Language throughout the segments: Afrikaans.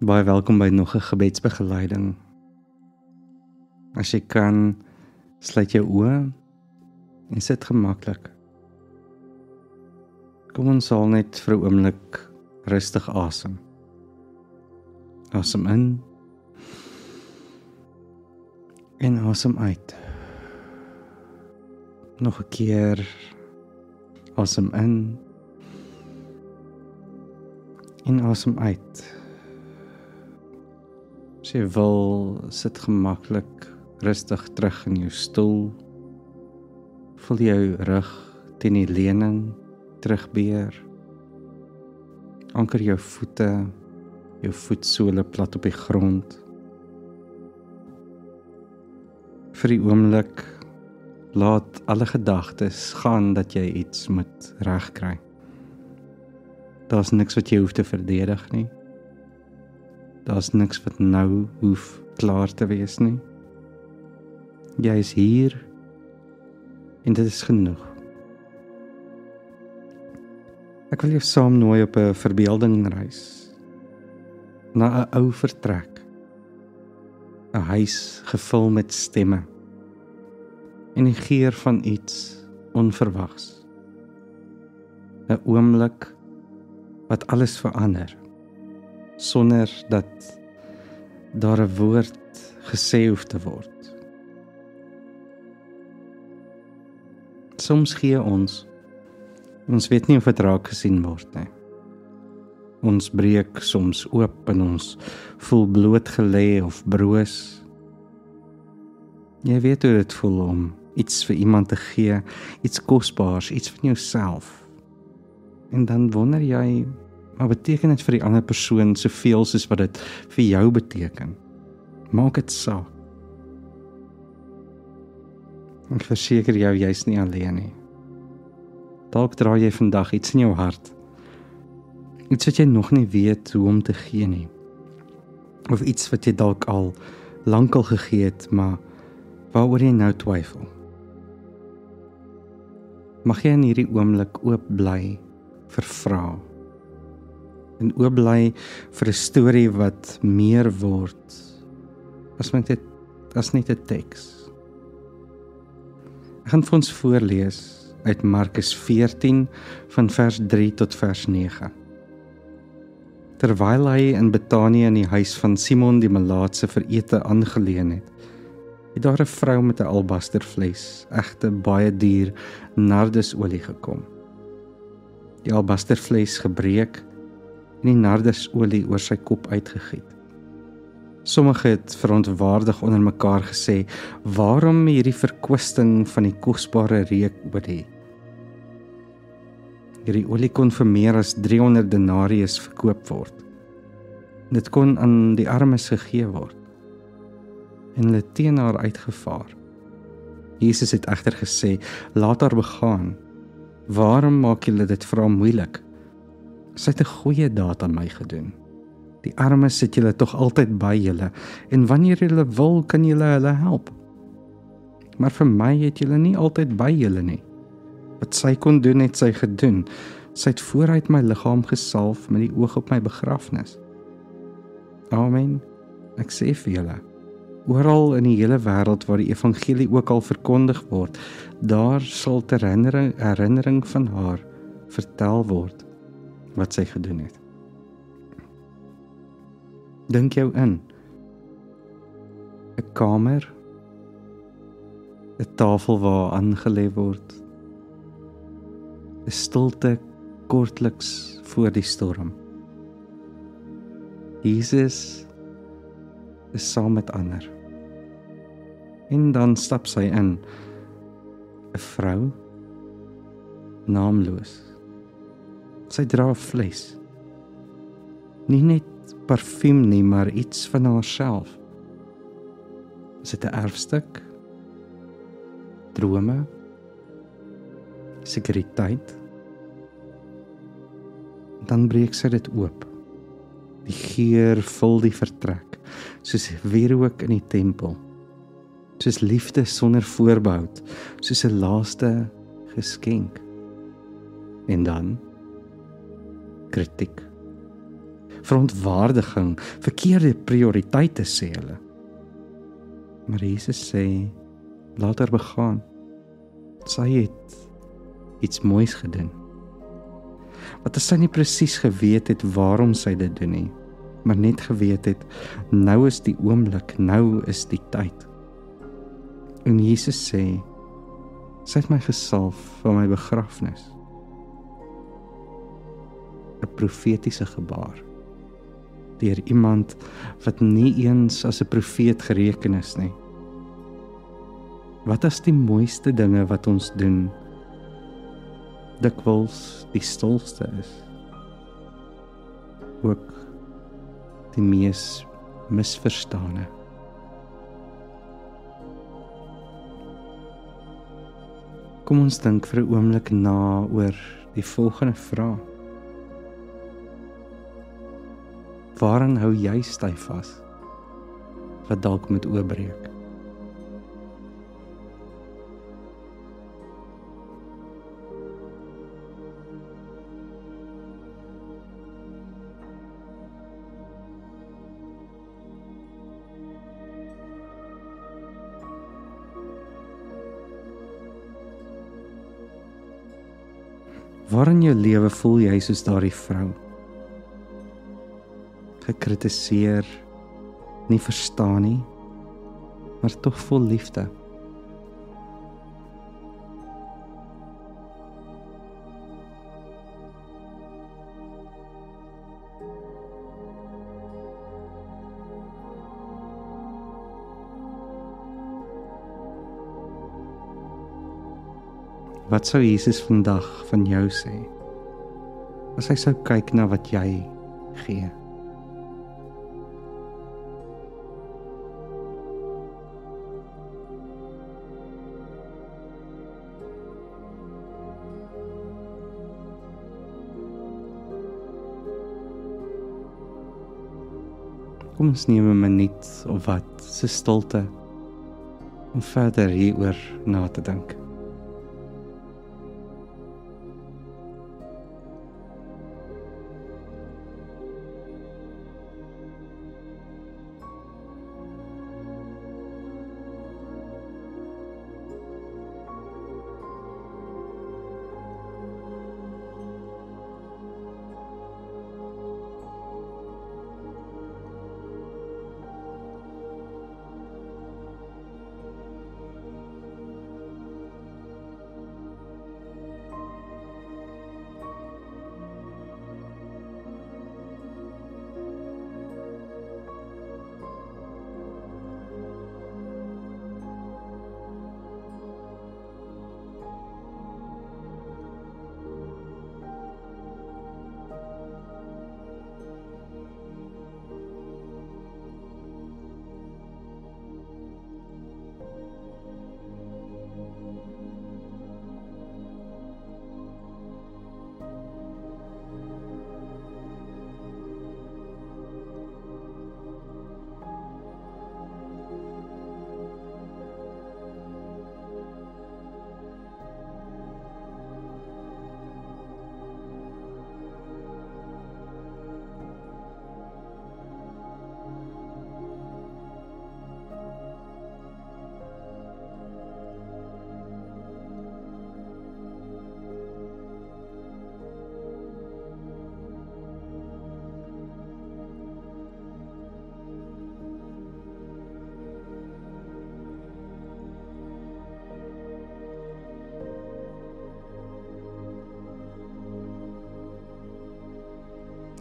Baie welkom by nog 'n gebedsbegeleiding. As jy kan, sluit jou oë en sit gemaklik. Kom ons haal net vir 'n oomblik rustig asem. Asem in en asem uit. Nog 'n keer. Asem in en asem uit. As jy wil, sit gemaklik, rustig terug in jou stoel. Voel jou rug teen die leuning terugbeer. Anker jou voete, jou voetsole plat op die grond. Vir die oomblik, laat alle gedagtes gaan dat jy iets moet regkry. Daar's niks wat jy hoef te verdedig nie. Daar's niks wat nou hoef klaar te wees nie. Jy is hier en dit is genoeg. Ek wil jou saam nooi op 'n verbeeldingreis na 'n ou vertrek. 'n huis gevul met stemme en die geur van iets onverwags. 'n oomblik wat alles verander, sonder dat daar 'n woord gesê hoef te word. Soms gee ons weet nie of dit raak gesien word nie. Ons breek soms oop en ons voel blootgelê of broos. Jy weet hoe dit voel om iets vir iemand te gee, iets kosbaars, iets van jouself. En dan wonder jy, maar beteken dit vir die ander persoon soveel soos wat dit vir jou beteken? Maak dit saak. Ek verseker jou, jy's nie alleen nie. Dalk dra jy vandag iets in jou hart. Iets wat jy nog nie weet hoe om te gee nie. Of iets wat jy dalk al lankal gegee het, maar waaroor jy nou twyfel. Mag jy in hierdie oomblik oop bly vir vrae. En oop bly vir 'n storie wat meer word as net 'n teks. Ek gaan vir ons voorlees uit Markus 14 van vers 3 tot vers 9. Terwyl hy in Betanië in die huis van Simon die Melaatse vir ete aangeleen het daar 'n vrou met 'n albasterfles, egte baie duur nardusolie gekom. Die albasterfles gebreek en die nardusolie oor sy kop uitgegiet. Sommige het verontwaardig onder mekaar gesê, waarom hierdie verkwisting van die kosbare reukolie? Hierdie olie kon vir meer as 300 denarius verkoop word. Dit kon aan die armes gegee word. En hulle teen haar uitgevaar. Jesus het egter gesê, laat haar begaan. Waarom maak julle dit vir haar moeilik? Sy het 'n goeie daad aan my gedoen. Die armes sit julle tog altyd by julle, en wanneer julle wil, kan julle hulle help. Maar vir my het julle nie altyd by julle nie. Wat sy kon doen, het sy gedoen. Sy het vooruit my liggaam gesalf met die oog op my begrafnis. Amen. Ek sê vir julle, oral in die hele wêreld waar die evangelie ook al verkondig word, daar sal ter herinnering van haar vertel word wat sy gedoen het. Dink jou in, 'n kamer, 'n tafel waar aangelê word, 'n stilte kortliks voor die storm. Jesus is saam met ander. En dan stap sy in, 'n vrou, naamloos. Sy dra 'n fles. Nie net parfuum nie, maar iets van haarself. Is dit 'n erfstuk? Drome? Sekuriteit? Dan breek sy dit oop. Die geur vul die vertrek, soos wierook in die tempel. Soos liefde sonder voorbehou, soos 'n laaste geskenk. En dan kritiek. verontwaardiging, verkeerde prioriteite sê hulle. Maar Jesus sê, laat haar begaan. Sy het iets moois gedoen. Wat as sy nie presies geweet het waarom sy dit doen nie, maar net geweet het, nou is die oomblik, nou is die tyd. En Jesus sê, sy het my gesalf vir my begrafnis. 'n Profetiese gebaar, deur iemand wat nie eens as 'n profeet gereken is nie. Wat as die mooiste dinge wat ons doen, dikwels die stilste is? Ook die mees misverstane. Kom ons dink vir 'n oomblik na oor die volgende vraag. Waaraan hou jy styf vas, wat dalk moet oopbreek? Waar in jou lewe voel jy soos daardie vrou? Gekritiseer, nie verstaan nie, maar tog vol liefde. Wat sou Jesus vandag van jou sê, as hy sou kyk na wat jy gee? Kom ons neem 'n minuut of wat se stilte om verder hieroor na te dink.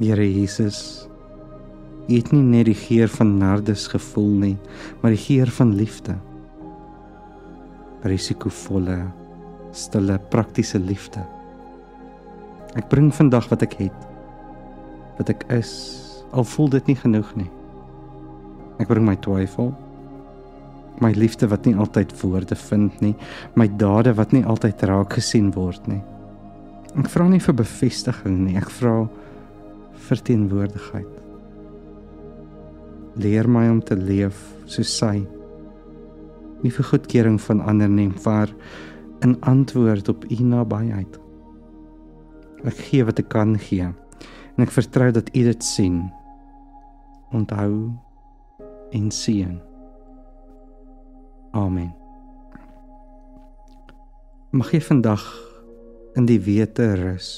Here Jesus, U het nie net die geur van nardus gevoel nie, maar die geur van liefde. Risikovolle, stille, praktiese liefde. Ek bring vandag wat ek het, wat ek is, al voel dit nie genoeg nie. Ek bring my twyfel, my liefde wat nie altyd woorde vind nie, my dade wat nie altyd raak gesien word nie. Ek vra nie vir bevestiging nie, ek vra vir teenwoordigheid. Leer my om te leef soos sy, nie vir goedkeuring van ander nie, maar in antwoord op U nabyheid. Ek gee wat ek kan gee, En ek vertrou dat U dit sien, onthou en seën. Amen. Mag jy vandag in die wete rus,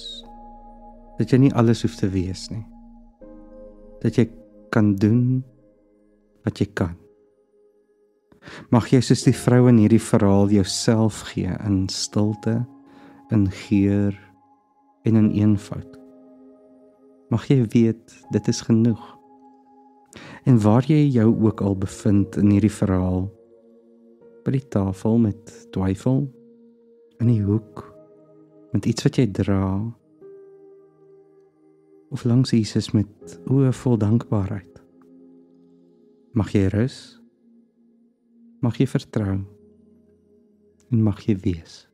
dat jy nie alles hoef te wees nie. Dat jy kan doen wat jy kan. Mag jy soos die vrou in hierdie verhaal jouself gee in stilte, in geur en in eenvoud. Mag jy weet, dit is genoeg. En waar jy jou ook al bevind in hierdie verhaal, by die tafel met twyfel, in die hoek, met iets wat jy dra, of langs Jesus met oë vol dankbaarheid. Mag jy rus, mag jy vertrou, en mag jy wees.